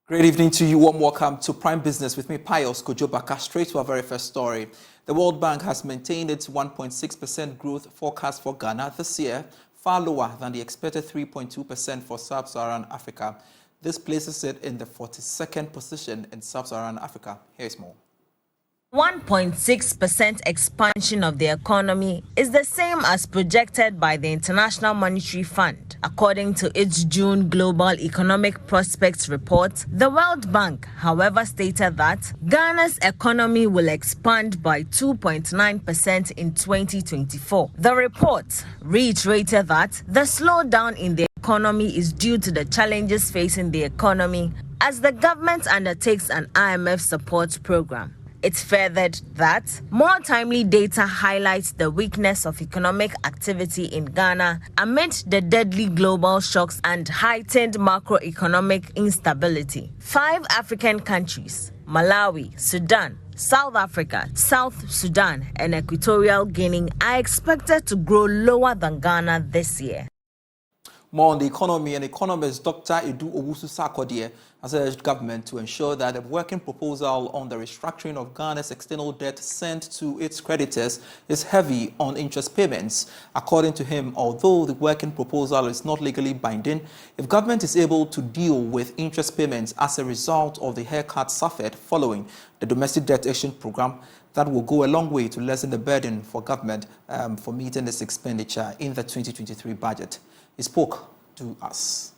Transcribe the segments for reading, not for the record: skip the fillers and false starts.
Great evening to you. Warm welcome to Prime Business with me, Pius Kojobaka. Straight to our very first story. The World Bank has maintained its 1.6% growth forecast for Ghana this year, far lower than the expected 3.2% for Sub-Saharan Africa. This places it in the 42nd position in Sub-Saharan Africa. Here's more. 1.6% expansion of the economy is the same as projected by the International Monetary Fund. According to its June Global Economic Prospects report, the World Bank, however, stated that Ghana's economy will expand by 2.9% in 2024. The report reiterated that the slowdown in the economy is due to the challenges facing the economy as the government undertakes an IMF support program. It furthered that more timely data highlights the weakness of economic activity in Ghana amid the deadly global shocks and heightened macroeconomic instability. 5 African countries, Malawi, Sudan, South Africa, South Sudan, and Equatorial Guinea, are expected to grow lower than Ghana this year. More on the economy, and economist Dr. Edu Owusu-Sarkodie has urged government to ensure that the working proposal on the restructuring of Ghana's external debt sent to its creditors is heavy on interest payments. According to him, although the working proposal is not legally binding, if government is able to deal with interest payments as a result of the haircut suffered following the domestic debt exchange program, that will go a long way to lessen the burden for government for meeting its expenditure in the 2023 budget. He spoke to us.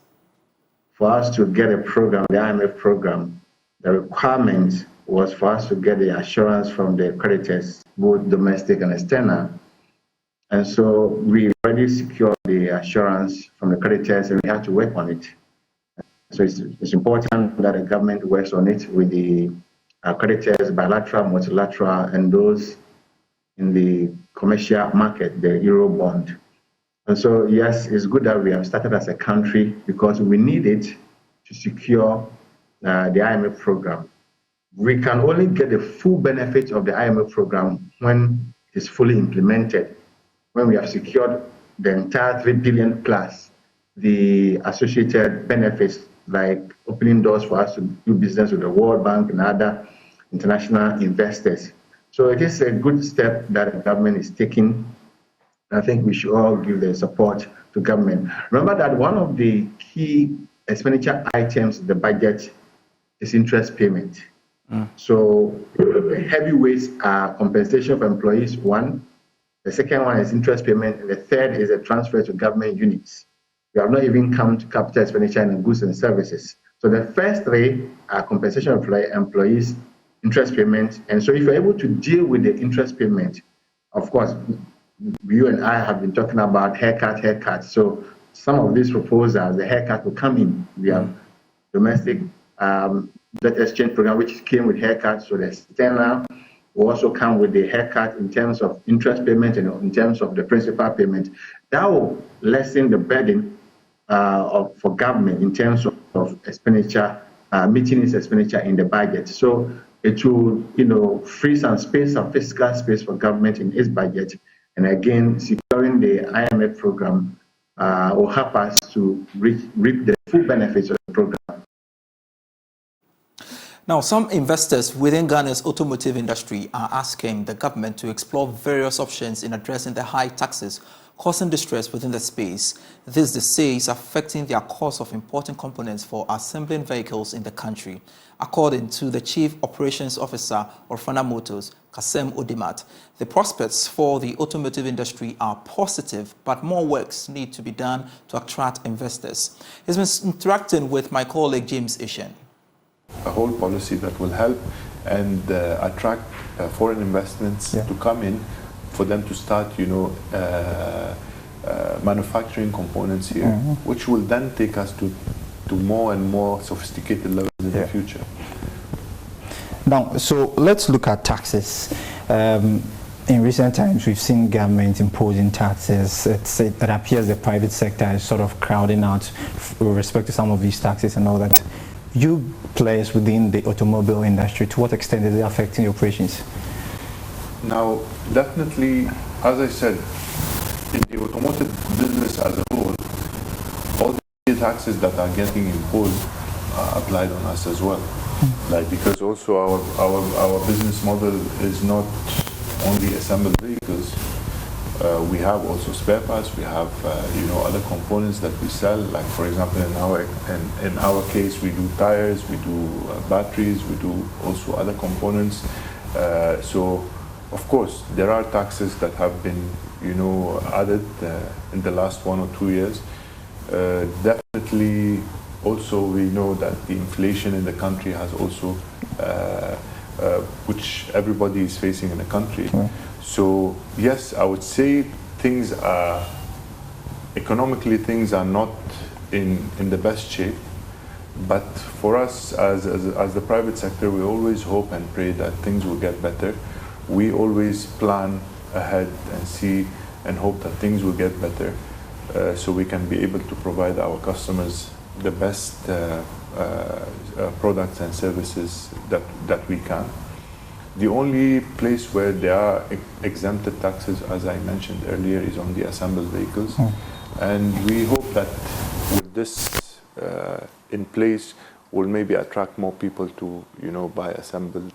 For us to get a program, the IMF program, the requirement was for us to get the assurance from the creditors, both domestic and external. And so we already secured the assurance from the creditors and we have to work on it. So it's important that the government works on it with the creditors, bilateral, multilateral, and those in the commercial market, the Euro bond. And so, yes, it's good that we have started as a country because we need it to secure the IMF program. We can only get the full benefit of the IMF program when it's fully implemented, when we have secured the entire 3 billion plus the associated benefits like opening doors for us to do business with the World Bank and other international investors. So it is a good step that the government is taking. I think we should all give the support to government. Remember that one of the key expenditure items in the budget is interest payment. So the heavyweights are compensation for employees, one. The second one is interest payment. And the third is a transfer to government units. We have not even come to capital expenditure and goods and services. So the first 3 are compensation of employees, interest payment. And so if you're able to deal with the interest payment, of course, you and I have been talking about haircut. So some of these proposals, the haircut will come in. We have domestic debt exchange program, which came with haircut. So the external will also come with the haircut in terms of interest payment and in terms of the principal payment. That will lessen the burden for government in terms of expenditure, meeting its expenditure in the budget. So it will, free some space, some fiscal space for government in its budget. And again, securing the IMF program will help us to reap the full benefits of the program. Now, some investors within Ghana's automotive industry are asking the government to explore various options in addressing the high taxes causing distress within the space. This, they say, is affecting their cost of importing components for assembling vehicles in the country. According to the Chief Operations Officer of Fana Motors, Kasem Odimat, the prospects for the automotive industry are positive, but more works need to be done to attract investors. He's been interacting with my colleague James Ishen. A whole policy that will help and attract foreign investments to come in, for them to start, manufacturing components here, which will then take us to more and more sophisticated levels in the future. Now, so let's look at taxes. In recent times, we've seen government imposing taxes. It appears the private sector is sort of crowding out with respect to some of these taxes and all that. You players within the automobile industry, to what extent is it affecting your operations? Now, definitely, as I said, in the automotive business as a whole, all the taxes that are getting imposed applied on us as well. Like, because also our business model is not only assembled vehicles. We have also spare parts. We have other components that we sell. Like, for example, in our case, we do tires, we do batteries, we do also other components. So, of course, there are taxes that have been added in the last 1 or 2 years. Definitely, also we know that the inflation in the country has also, which everybody is facing in the country. Right. So yes, I would say economically things are not in the best shape. But for us as the private sector, we always hope and pray that things will get better. We always plan ahead and see and hope that things will get better, so we can be able to provide our customers the best products and services that we can. The only place where there are exempted taxes, as I mentioned earlier, is on the assembled vehicles. And we hope that with this in place, we'll maybe attract more people to, buy assembled.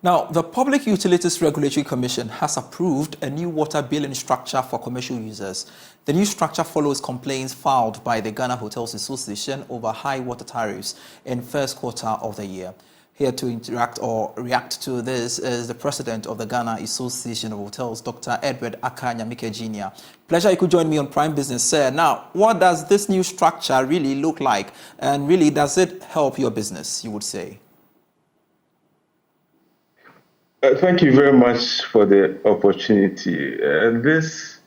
Now, the Public Utilities Regulatory Commission has approved a new water billing structure for commercial users. The new structure follows complaints filed by the Ghana Hotels Association over high water tariffs in first quarter of the year. Here to interact or react to this is the president of the Ghana Association of Hotels, Dr. Edward Akanyamike Jr. Pleasure you could join me on Prime Business, sir. Now, what does this new structure really look like? And really, does it help your business, you would say? Thank you very much for the opportunity. This,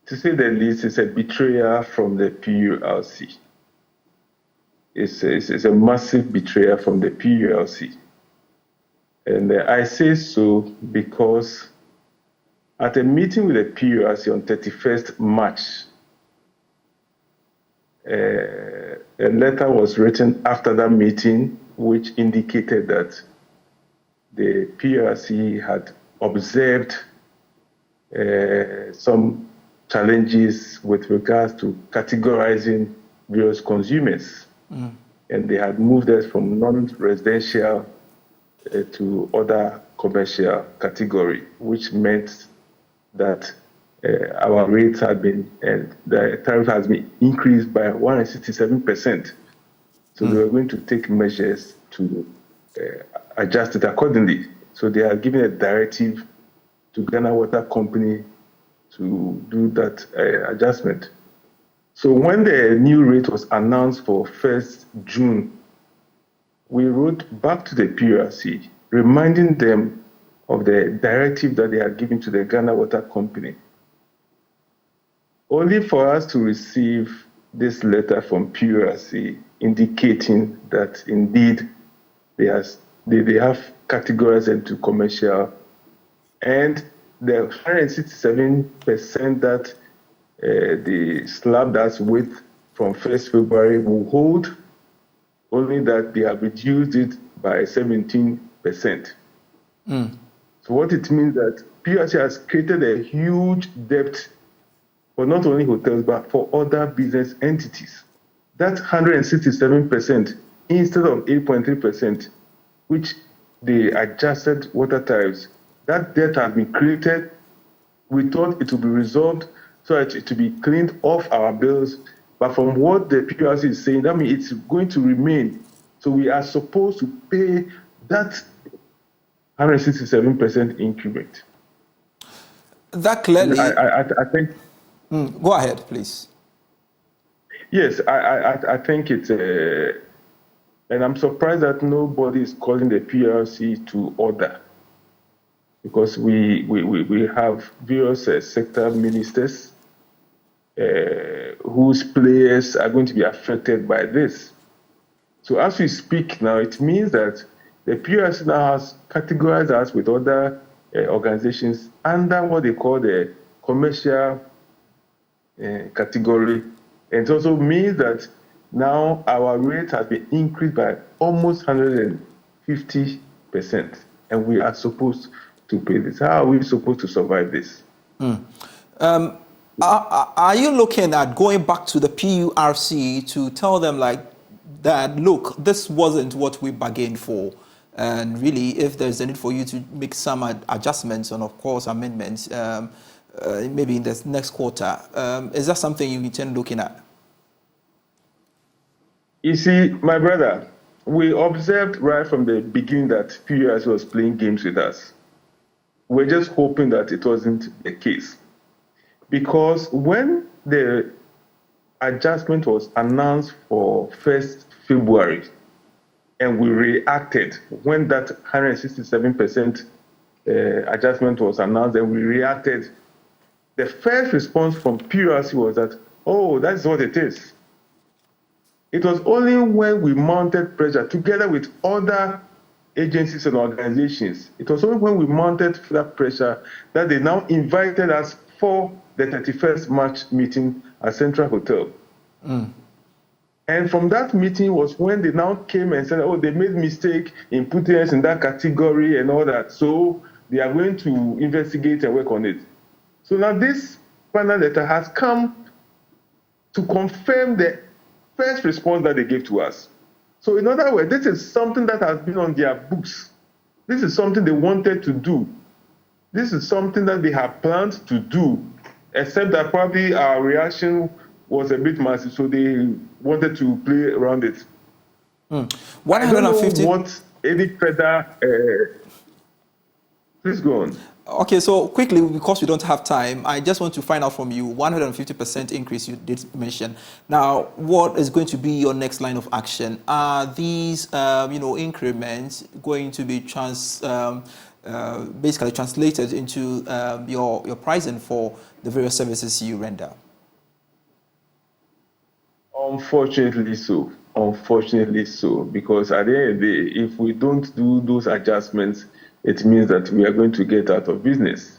to say the least, is a betrayal from the PURC. It's a massive betrayal from the PURC. And I say so because at a meeting with the PURC on 31st March, a letter was written after that meeting which indicated that the PURC had observed some challenges with regards to categorizing various consumers. And they had moved us from non-residential to other commercial category, which meant that our rates had been, the tariff has been increased by 167%. So they were going to take measures to adjust it accordingly. So they are giving a directive to Ghana Water Company to do that adjustment. So when the new rate was announced for 1st June, we wrote back to the PURC, reminding them of the directive that they had given to the Ghana Water Company. Only for us to receive this letter from PURC indicating that indeed they have categorized into commercial, and the 167% that they slabbed us with from 1st February will hold, only that they have reduced it by 17%. So what it means that PURC has created a huge debt for not only hotels, but for other business entities. That's 167% instead of 8.3%, which they adjusted water tariffs. That debt has been created. We thought it would be resolved so that it will be cleaned off our bills. But from what the PURC is saying, that means it's going to remain. So we are supposed to pay that 167% increment. That clearly... I think... Go ahead, please. Yes, I think it's... and I'm surprised that nobody is calling the PURC to order, because we have various sector ministers whose players are going to be affected by this. So as we speak now, it means that the PURC now has categorized us with other organizations under what they call the commercial category. And it also means that now our rate has been increased by almost 150%, and we are supposed to pay this. How are we supposed to survive this? Are you looking at going back to the PURC to tell them like that, look, this wasn't what we bargained for, and really if there's a need for you to make some adjustments and of course amendments, maybe in the next quarter, is that something you intend looking at? You see, my brother, we observed right from the beginning that PURC was playing games with us. We're just hoping that it wasn't the case. Because when the adjustment was announced for 1st February, and we reacted when that 167% adjustment was announced, and we reacted, the first response from PURC was that, oh, that's what it is. It was only when we mounted pressure together with other agencies and organizations, it was only when we mounted that pressure that they now invited us for the 31st March meeting at Central Hotel. And from that meeting was when they now came and said, oh, they made mistake in putting us in that category and all that. So they are going to investigate and work on it. So now this final letter has come to confirm the first response that they gave to us. So in other words, this is something that has been on their books. This is something they wanted to do. This is something that they have planned to do, except that probably our reaction was a bit massive, so they wanted to play around it. 150. I don't know what any further... please go on. Okay, so quickly, because we don't have time, I just want to find out from you, 150% increase you did mention. Now, what is going to be your next line of action? Are these, increments going to be basically translated into your pricing for the various services you render? Unfortunately so. Unfortunately so. Because at the end of the day, if we don't do those adjustments, it means that we are going to get out of business.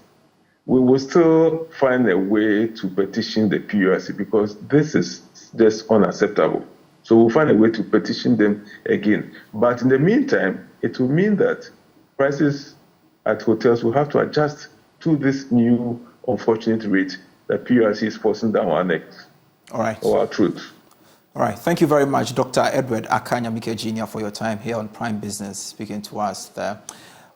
We will still find a way to petition the PURC because this is just unacceptable. So we'll find a way to petition them again. But in the meantime, it will mean that prices at hotels will have to adjust to this new unfortunate rate that PURC is forcing down our necks. All right. Or our truth. All right. Thank you very much, Dr. Edward Akanyamike Jr., for your time here on Prime Business, speaking to us there.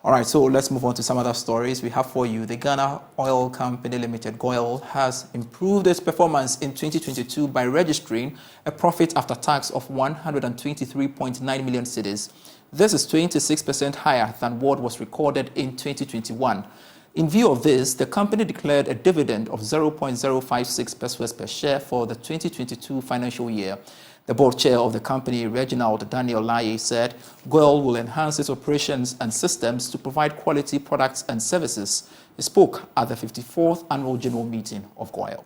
All right, so let's move on to some other stories we have for you. The Ghana Oil Company Limited, GOIL, has improved its performance in 2022 by registering a profit after tax of 123.9 million cedis. This is 26% higher than what was recorded in 2021. In view of this, the company declared a dividend of 0.056 pesos per share for the 2022 financial year. The board chair of the company, Reginald Daniel Laye, said GOIL will enhance its operations and systems to provide quality products and services. He spoke at the 54th annual general meeting of GOIL.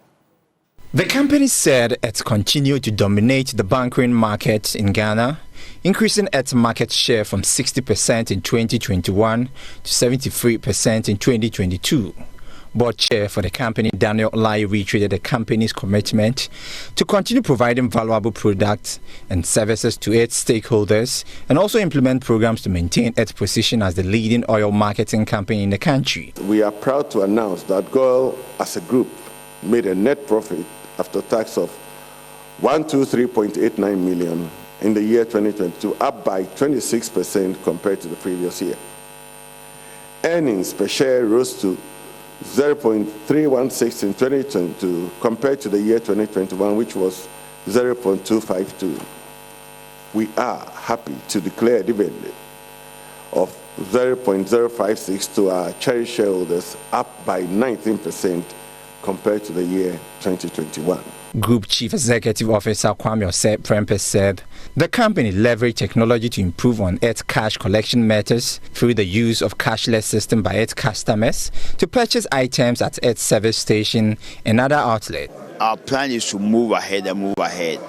The company said it continued to dominate the bunkering market in Ghana, increasing its market share from 60% in 2021 to 73% in 2022. Board chair for the company, Daniel Lai, reiterated the company's commitment to continue providing valuable products and services to its stakeholders and also implement programs to maintain its position as the leading oil marketing company in the country. We are proud to announce that GOIL as a group made a net profit after tax of 123.89 million in the year 2022, up by 26% compared to the previous year. Earnings per share rose to 0.316 in 2022 compared to the year 2021, which was 0.252. We are happy to declare a dividend of 0.056 to our cherished shareholders, up by 19% compared to the year 2021. Group Chief Executive Officer Kwame Osei-Prempeh said the company leveraged technology to improve on its cash collection methods through the use of cashless system by its customers to purchase items at its service station and other outlets. Our plan is to move ahead and move ahead.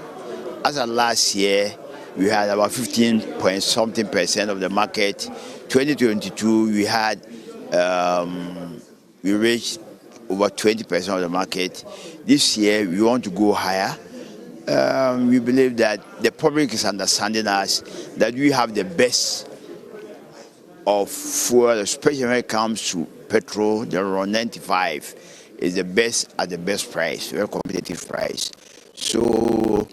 As of last year, we had about 15% of the market. 2022, we reached over 20% of the market. This year, we want to go higher. We believe that the public is understanding us, that we have the best of fuel, especially when it comes to petrol, the RON 95. is the best at the best price, very competitive price. So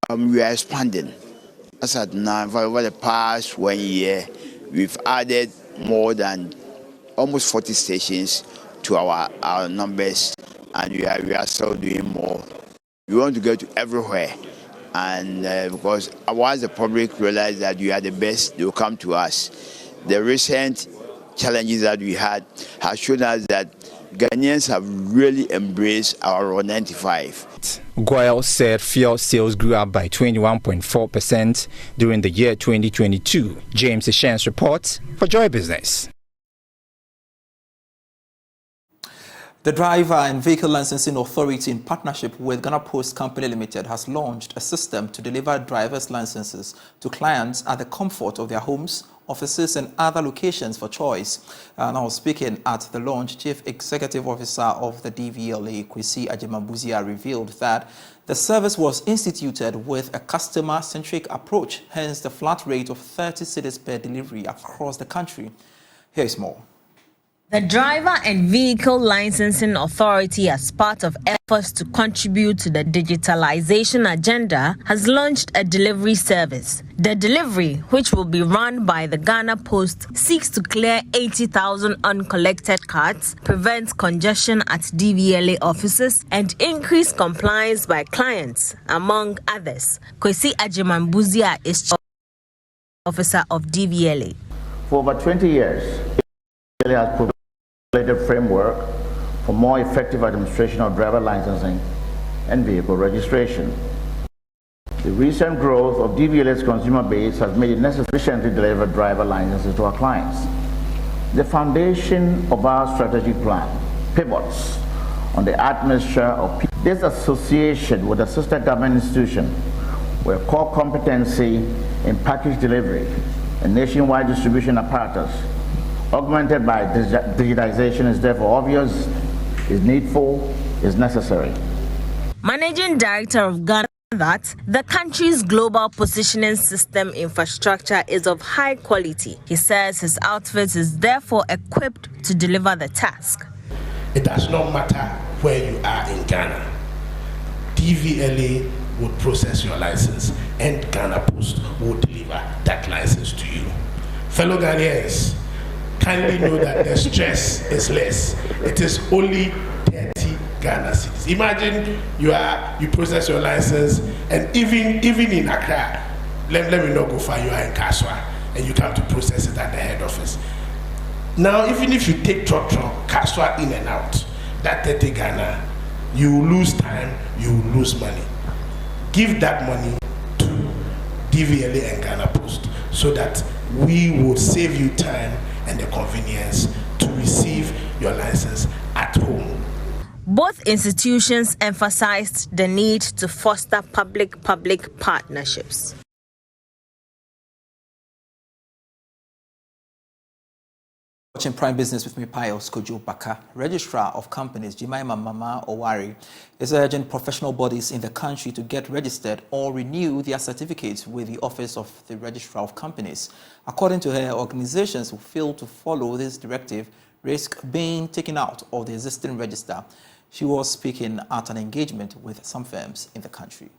we are expanding. As at now, over the past 1 year, we've added more than almost 40 stations to our numbers, and we are still doing more. We want to go to everywhere, and because once the public realize that we are the best, they will come to us. The recent challenges that we had have shown us that Ghanaians have really embraced our 95. Goyle said fuel sales grew up by 21.4% during the year 2022. James Ishen's report for Joy Business. The Driver and Vehicle Licensing Authority, in partnership with Ghana Post Company Limited, has launched a system to deliver driver's licenses to clients at the comfort of their homes, offices and other locations for choice. Now speaking at the launch, Chief Executive Officer of the DVLA, Kwesi Agyemang-Busia, revealed that the service was instituted with a customer-centric approach, hence the flat rate of 30 cedis per delivery across the country. Here's more. The Driver and Vehicle Licensing Authority, as part of efforts to contribute to the digitalization agenda, has launched a delivery service. The delivery, which will be run by the Ghana Post, seeks to clear 80,000 uncollected cards, prevent congestion at DVLA offices, and increase compliance by clients, among others. Kwesi Agyemang-Busia is Chief Officer of DVLA. For over 20 years, DVLA has provided framework for more effective administration of driver licensing and vehicle registration. The recent growth of DVLA's consumer base has made it necessary to deliver driver licenses to our clients. The foundation of our strategic plan pivots on the admixture of people. This association with a sister government institution where core competency in package delivery and nationwide distribution apparatus augmented by digitization is therefore obvious, is needful, is necessary. Managing Director of Ghana that the country's global positioning system infrastructure is of high quality. He says his outfit is therefore equipped to deliver the task. It does not matter where you are in Ghana. DVLA would process your license and Ghana Post would deliver that license to you. Fellow Ghanaians, kindly know that the stress is less. It is only 30 Ghana cedis. Imagine you process your license, and even in Accra, let me not go far, you are in Kaswa, and you come to process it at the head office. Now, even if you take truck Kaswa in and out, that 30 Ghana, you lose time, you lose money. Give that money to DVLA and Ghana Post so that we will save you time and the convenience to receive your license at home. Both institutions emphasized the need to foster public-public partnerships. Watching Prime Business with me, Pius Kojo Baka. Registrar of Companies Jemima Mama Owari is urging professional bodies in the country to get registered or renew their certificates with the Office of the Registrar of Companies. According to her, organizations who fail to follow this directive risk being taken out of the existing register. She was speaking at an engagement with some firms in the country.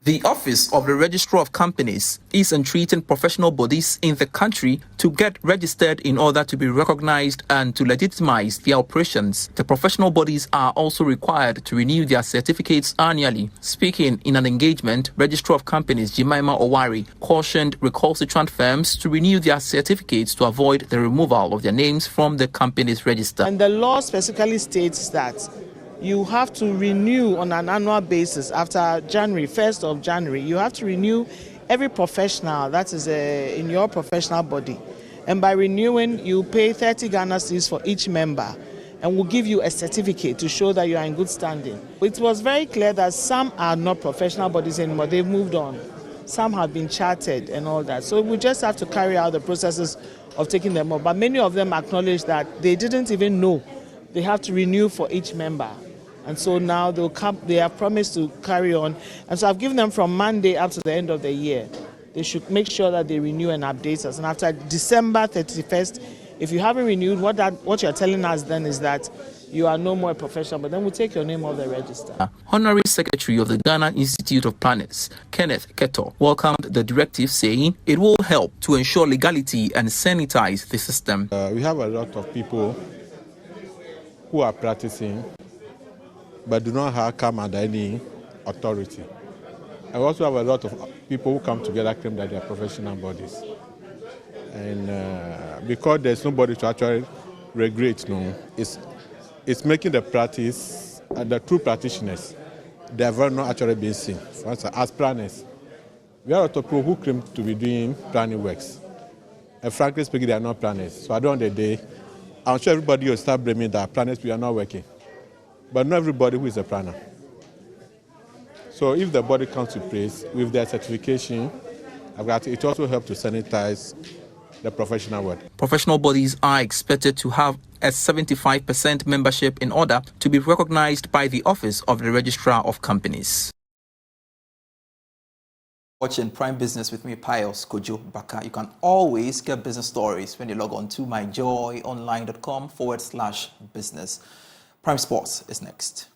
The Office of the Registrar of Companies is entreating professional bodies in the country to get registered in order to be recognized and to legitimize their operations. The professional bodies are also required to renew their certificates annually. Speaking in an engagement, Registrar of Companies Jemima Owari cautioned recalcitrant firms to renew their certificates to avoid the removal of their names from the company's register. And the law specifically states that you have to renew on an annual basis after January, 1st of January. You have to renew every professional that is in your professional body. And by renewing, you pay 30 Ghana cedis for each member and will give you a certificate to show that you are in good standing. It was very clear that some are not professional bodies anymore. They've moved on. Some have been chartered and all that. So we just have to carry out the processes of taking them up. But many of them acknowledge that they didn't even know they have to renew for each member. And so now they have promised to carry on. And so I've given them from Monday up to the end of the year. They should make sure that they renew and update us. And after December 31st, if you haven't renewed, what you're telling us then is that you are no more a professional, but then we'll take your name off the register. Honorary Secretary of the Ghana Institute of Planners, Kenneth Keto, welcomed the directive, saying it will help to ensure legality and sanitize the system. We have a lot of people who are practicing but do not have come under any authority. I also have a lot of people who come together claim that they are professional bodies. And because there's nobody to actually regulate, it's making the practice, the true practitioners, they have not actually been seen. For instance, as planners, we have a lot of people who claim to be doing planning works. And frankly speaking, they are not planners. So at the end of the day, I'm sure everybody will start blaming that planners, we are not working. But not everybody who is a planner. So if the body comes to place with their certification, it also helps to sanitize the professional world. Professional bodies are expected to have a 75% membership in order to be recognized by the Office of the Registrar of Companies. Watching Prime Business with me, Pius Kojo Baka. You can always get business stories when you log on to myjoyonline.com/business. Prime Sports is next.